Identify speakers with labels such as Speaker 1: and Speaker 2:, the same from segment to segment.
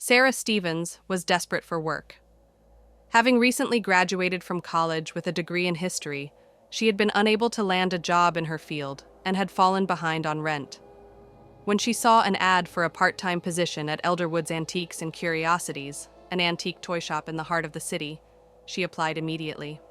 Speaker 1: Sarah Stevens was desperate for work. Having recently graduated from college with a degree in history, she had been unable to land a job in her field and had fallen behind on rent. When she saw an ad for a part-time position at Elderwood's Antiques and Curiosities, an antique toy shop in the heart of the city, she applied immediately.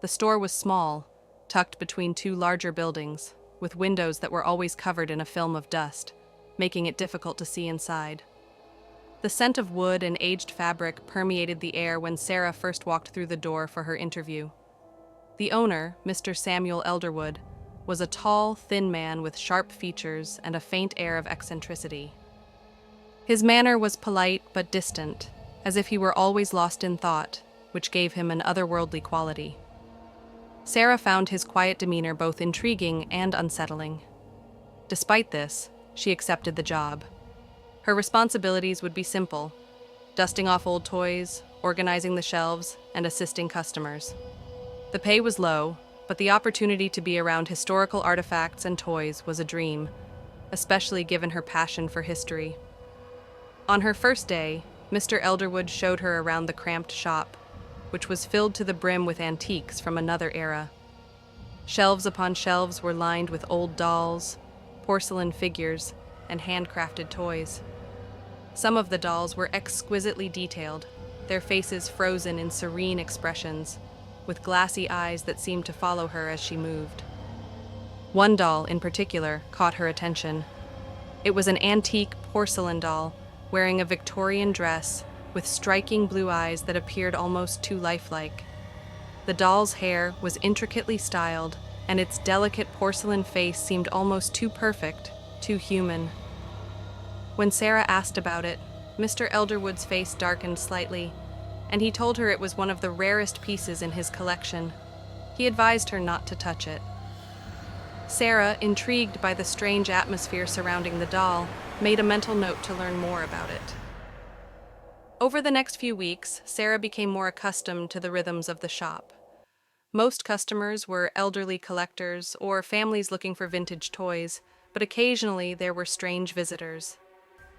Speaker 1: The store was small, tucked between two larger buildings, with windows that were always covered in a film of dust, making it difficult to see inside. The scent of wood and aged fabric permeated the air when Sarah first walked through the door for her interview. The owner, Mr. Samuel Elderwood, was a tall, thin man with sharp features and a faint air of eccentricity. His manner was polite but distant, as if he were always lost in thought, which gave him an otherworldly quality. Sarah found his quiet demeanor both intriguing and unsettling. Despite this, she accepted the job. Her responsibilities would be simple: dusting off old toys, organizing the shelves, and assisting customers. The pay was low, but the opportunity to be around historical artifacts and toys was a dream, especially given her passion for history. On her first day, Mr. Elderwood showed her around the cramped shop, which was filled to the brim with antiques from another era. Shelves upon shelves were lined with old dolls, porcelain figures, and handcrafted toys. Some of the dolls were exquisitely detailed, their faces frozen in serene expressions, with glassy eyes that seemed to follow her as she moved. One doll, in particular, caught her attention. It was an antique porcelain doll, wearing a Victorian dress, with striking blue eyes that appeared almost too lifelike. The doll's hair was intricately styled, and its delicate porcelain face seemed almost too perfect, too human. When Sarah asked about it, Mr. Elderwood's face darkened slightly, and he told her it was one of the rarest pieces in his collection. He advised her not to touch it. Sarah, intrigued by the strange atmosphere surrounding the doll, made a mental note to learn more about it. Over the next few weeks, Sarah became more accustomed to the rhythms of the shop. Most customers were elderly collectors or families looking for vintage toys, but occasionally there were strange visitors.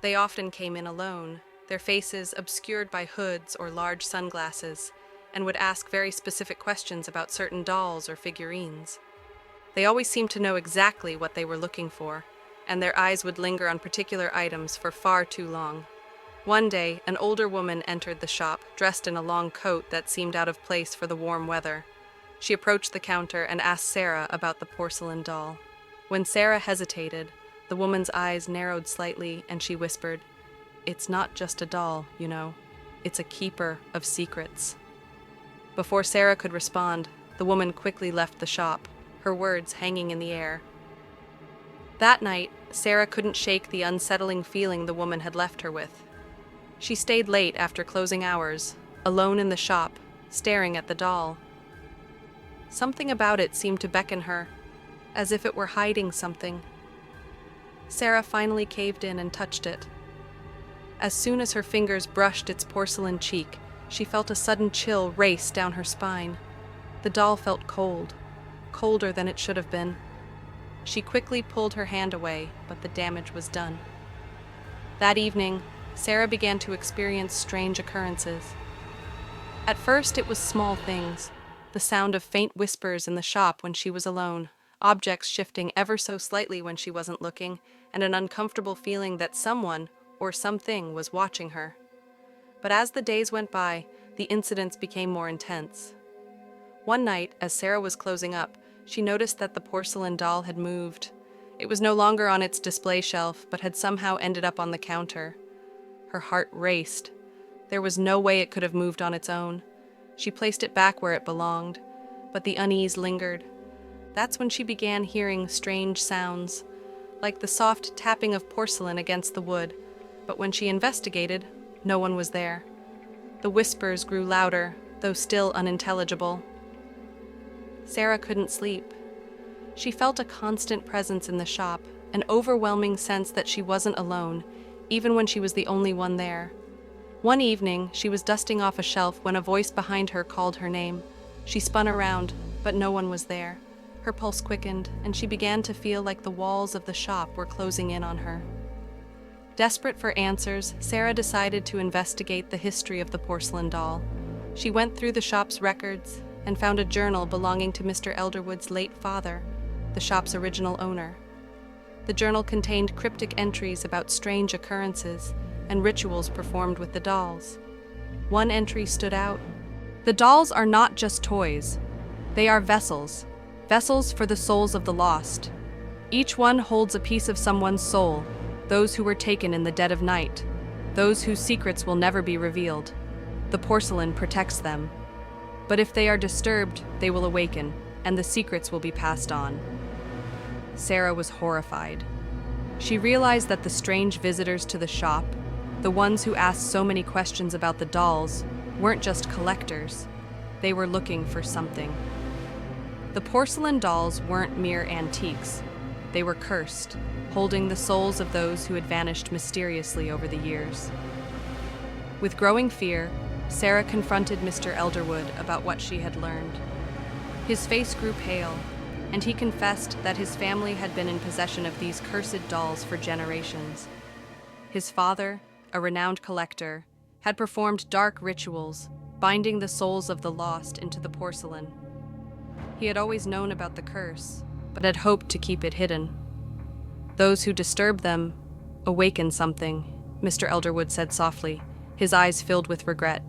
Speaker 1: They often came in alone, their faces obscured by hoods or large sunglasses, and would ask very specific questions about certain dolls or figurines. They always seemed to know exactly what they were looking for, and their eyes would linger on particular items for far too long. One day, an older woman entered the shop, dressed in a long coat that seemed out of place for the warm weather. She approached the counter and asked Sarah about the porcelain doll. When Sarah hesitated, the woman's eyes narrowed slightly and she whispered, "It's not just a doll, you know. It's a keeper of secrets." Before Sarah could respond, the woman quickly left the shop, her words hanging in the air. That night, Sarah couldn't shake the unsettling feeling the woman had left her with. She stayed late after closing hours, alone in the shop, staring at the doll. Something about it seemed to beckon her, as if it were hiding something. Sarah finally caved in and touched it. As soon as her fingers brushed its porcelain cheek, she felt a sudden chill race down her spine. The doll felt cold, colder than it should have been. She quickly pulled her hand away, but the damage was done. That evening, Sarah began to experience strange occurrences. At first, it was small things: the sound of faint whispers in the shop when she was alone, objects shifting ever so slightly when she wasn't looking, and an uncomfortable feeling that someone or something was watching her. But as the days went by, the incidents became more intense. One night, as Sarah was closing up, she noticed that the porcelain doll had moved. It was no longer on its display shelf, but had somehow ended up on the counter. Her heart raced. There was no way it could have moved on its own. She placed it back where it belonged, but the unease lingered. That's when she began hearing strange sounds, like the soft tapping of porcelain against the wood, but when she investigated, no one was there. The whispers grew louder, though still unintelligible. Sarah couldn't sleep. She felt a constant presence in the shop, an overwhelming sense that she wasn't alone, even when she was the only one there. One evening, she was dusting off a shelf when a voice behind her called her name. She spun around, but no one was there. Her pulse quickened, and she began to feel like the walls of the shop were closing in on her. Desperate for answers, Sarah decided to investigate the history of the porcelain doll. She went through the shop's records and found a journal belonging to Mr. Elderwood's late father, the shop's original owner. The journal contained cryptic entries about strange occurrences and rituals performed with the dolls. One entry stood out. "The dolls are not just toys. They are vessels for the souls of the lost. Each one holds a piece of someone's soul, those who were taken in the dead of night, those whose secrets will never be revealed. The porcelain protects them. But if they are disturbed, they will awaken, and the secrets will be passed on." Sarah was horrified. She realized that the strange visitors to the shop, the ones who asked so many questions about the dolls, weren't just collectors. They were looking for something. The porcelain dolls weren't mere antiques. They were cursed, holding the souls of those who had vanished mysteriously over the years. With growing fear, Sarah confronted Mr. Elderwood about what she had learned. His face grew pale, and he confessed that his family had been in possession of these cursed dolls for generations. His father, a renowned collector, had performed dark rituals, binding the souls of the lost into the porcelain. He had always known about the curse, but had hoped to keep it hidden. "Those who disturb them awaken something," Mr. Elderwood said softly, his eyes filled with regret.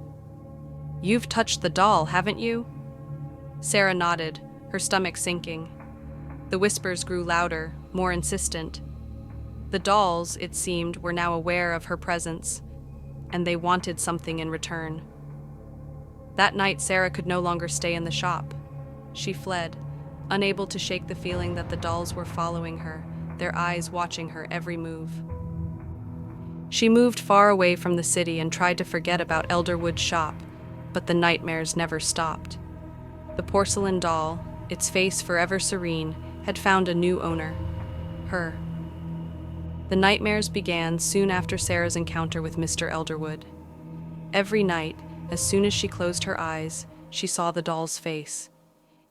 Speaker 1: "You've touched the doll, haven't you?" Sarah nodded, her stomach sinking. The whispers grew louder, more insistent. The dolls, it seemed, were now aware of her presence, and they wanted something in return. That night, Sarah could no longer stay in the shop. She fled, unable to shake the feeling that the dolls were following her, their eyes watching her every move. She moved far away from the city and tried to forget about Elderwood's shop, but the nightmares never stopped. The porcelain doll, its face forever serene, had found a new owner, her. The nightmares began soon after Sarah's encounter with Mr. Elderwood. Every night, as soon as she closed her eyes, she saw the doll's face,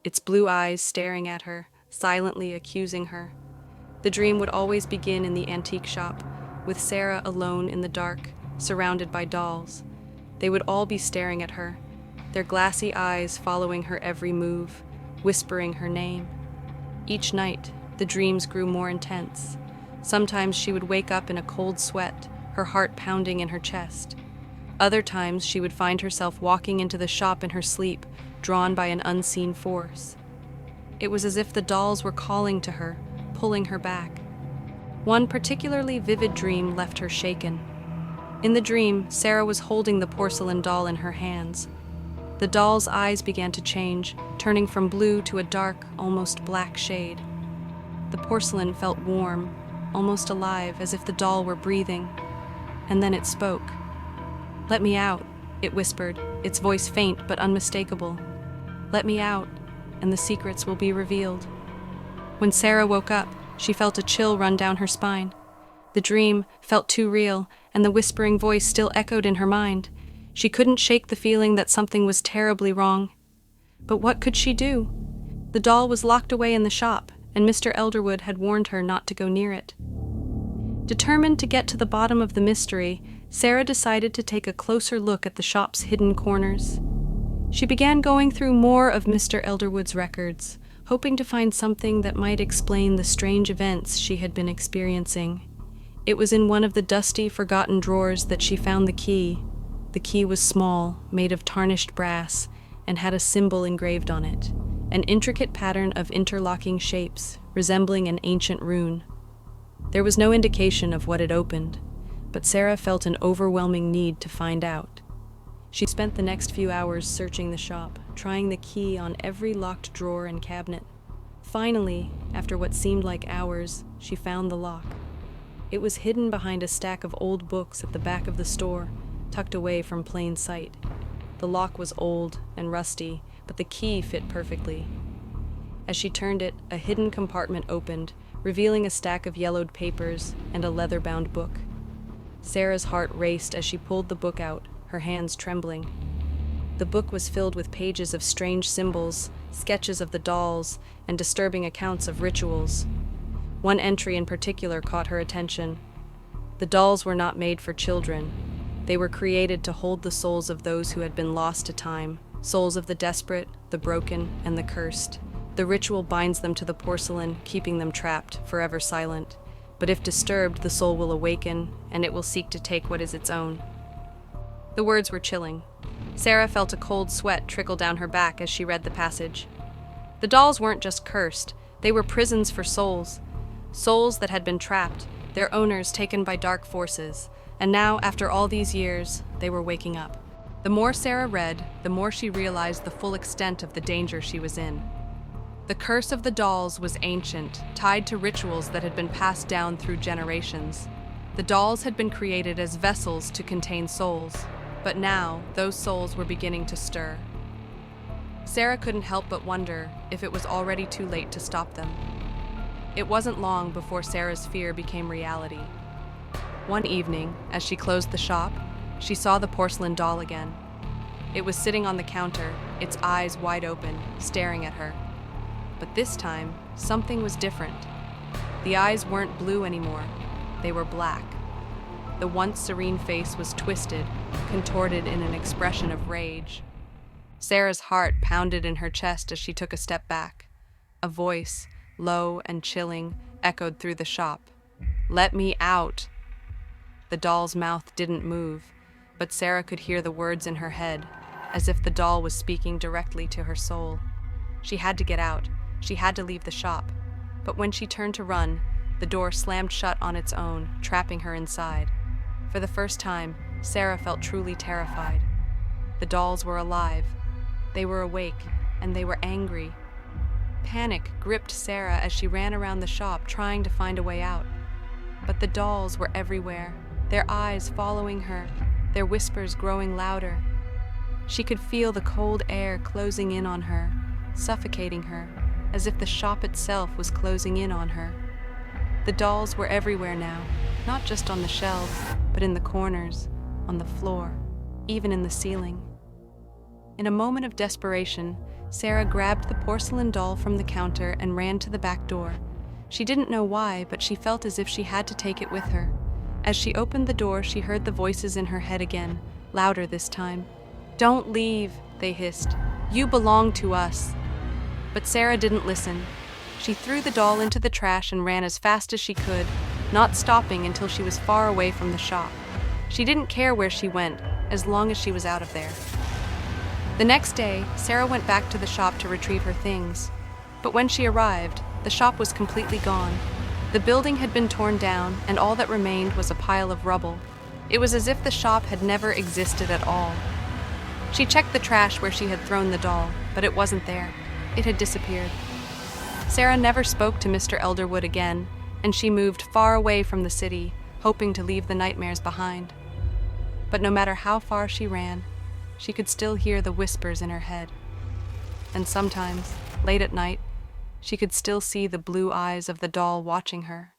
Speaker 1: its blue eyes staring at her, silently accusing her. The dream would always begin in the antique shop, with Sarah alone in the dark, surrounded by dolls. They would all be staring at her, their glassy eyes following her every move, whispering her name. Each night, the dreams grew more intense. Sometimes she would wake up in a cold sweat, her heart pounding in her chest. Other times she would find herself walking into the shop in her sleep, drawn by an unseen force. It was as if the dolls were calling to her, pulling her back. One particularly vivid dream left her shaken. In the dream, Sarah was holding the porcelain doll in her hands. The doll's eyes began to change, turning from blue to a dark, almost black shade. The porcelain felt warm, almost alive, as if the doll were breathing. And then it spoke. "Let me out," it whispered, its voice faint but unmistakable. "Let me out, and the secrets will be revealed." When Sarah woke up, she felt a chill run down her spine. The dream felt too real, and the whispering voice still echoed in her mind. She couldn't shake the feeling that something was terribly wrong. But what could she do? The doll was locked away in the shop, and Mr. Elderwood had warned her not to go near it. Determined to get to the bottom of the mystery, Sarah decided to take a closer look at the shop's hidden corners. She began going through more of Mr. Elderwood's records, hoping to find something that might explain the strange events she had been experiencing. It was in one of the dusty, forgotten drawers that she found the key. The key was small, made of tarnished brass, and had a symbol engraved on it, an intricate pattern of interlocking shapes, resembling an ancient rune. There was no indication of what it opened, but Sarah felt an overwhelming need to find out. She spent the next few hours searching the shop, trying the key on every locked drawer and cabinet. Finally, after what seemed like hours, she found the lock. It was hidden behind a stack of old books at the back of the store, tucked away from plain sight. The lock was old and rusty, but the key fit perfectly. As she turned it, a hidden compartment opened, revealing a stack of yellowed papers and a leather-bound book. Sarah's heart raced as she pulled the book out, her hands trembling. The book was filled with pages of strange symbols, sketches of the dolls, and disturbing accounts of rituals. One entry in particular caught her attention. The dolls were not made for children. They were created to hold the souls of those who had been lost to time, souls of the desperate, the broken, and the cursed. The ritual binds them to the porcelain, keeping them trapped, forever silent. But if disturbed, the soul will awaken, and it will seek to take what is its own. The words were chilling. Sarah felt a cold sweat trickle down her back as she read the passage. The dolls weren't just cursed, they were prisons for souls. Souls that had been trapped, their owners taken by dark forces, and now, after all these years, they were waking up. The more Sarah read, the more she realized the full extent of the danger she was in. The curse of the dolls was ancient, tied to rituals that had been passed down through generations. The dolls had been created as vessels to contain souls, but now those souls were beginning to stir. Sarah couldn't help but wonder if it was already too late to stop them. It wasn't long before Sarah's fear became reality. One evening, as she closed the shop, she saw the porcelain doll again. It was sitting on the counter, its eyes wide open, staring at her. But this time, something was different. The eyes weren't blue anymore. They were black. The once serene face was twisted, contorted in an expression of rage. Sarah's heart pounded in her chest as she took a step back. A voice, low and chilling, echoed through the shop. "Let me out!" The doll's mouth didn't move, but Sarah could hear the words in her head, as if the doll was speaking directly to her soul. She had to get out. She had to leave the shop. But when she turned to run, the door slammed shut on its own, trapping her inside. For the first time, Sarah felt truly terrified. The dolls were alive. They were awake, and they were angry. Panic gripped Sarah as she ran around the shop trying to find a way out. But the dolls were everywhere, their eyes following her, their whispers growing louder. She could feel the cold air closing in on her, suffocating her, as if the shop itself was closing in on her. The dolls were everywhere now, not just on the shelves, but in the corners, on the floor, even in the ceiling. In a moment of desperation, Sarah grabbed the porcelain doll from the counter and ran to the back door. She didn't know why, but she felt as if she had to take it with her. As she opened the door, she heard the voices in her head again, louder this time. "Don't leave," they hissed. "You belong to us." But Sarah didn't listen. She threw the doll into the trash and ran as fast as she could, not stopping until she was far away from the shop. She didn't care where she went, as long as she was out of there. The next day, Sarah went back to the shop to retrieve her things. But when she arrived, the shop was completely gone. The building had been torn down, and all that remained was a pile of rubble. It was as if the shop had never existed at all. She checked the trash where she had thrown the doll, but it wasn't there. It had disappeared. Sarah never spoke to Mr. Elderwood again, and she moved far away from the city, hoping to leave the nightmares behind. But no matter how far she ran, she could still hear the whispers in her head. And sometimes, late at night, she could still see the blue eyes of the doll watching her.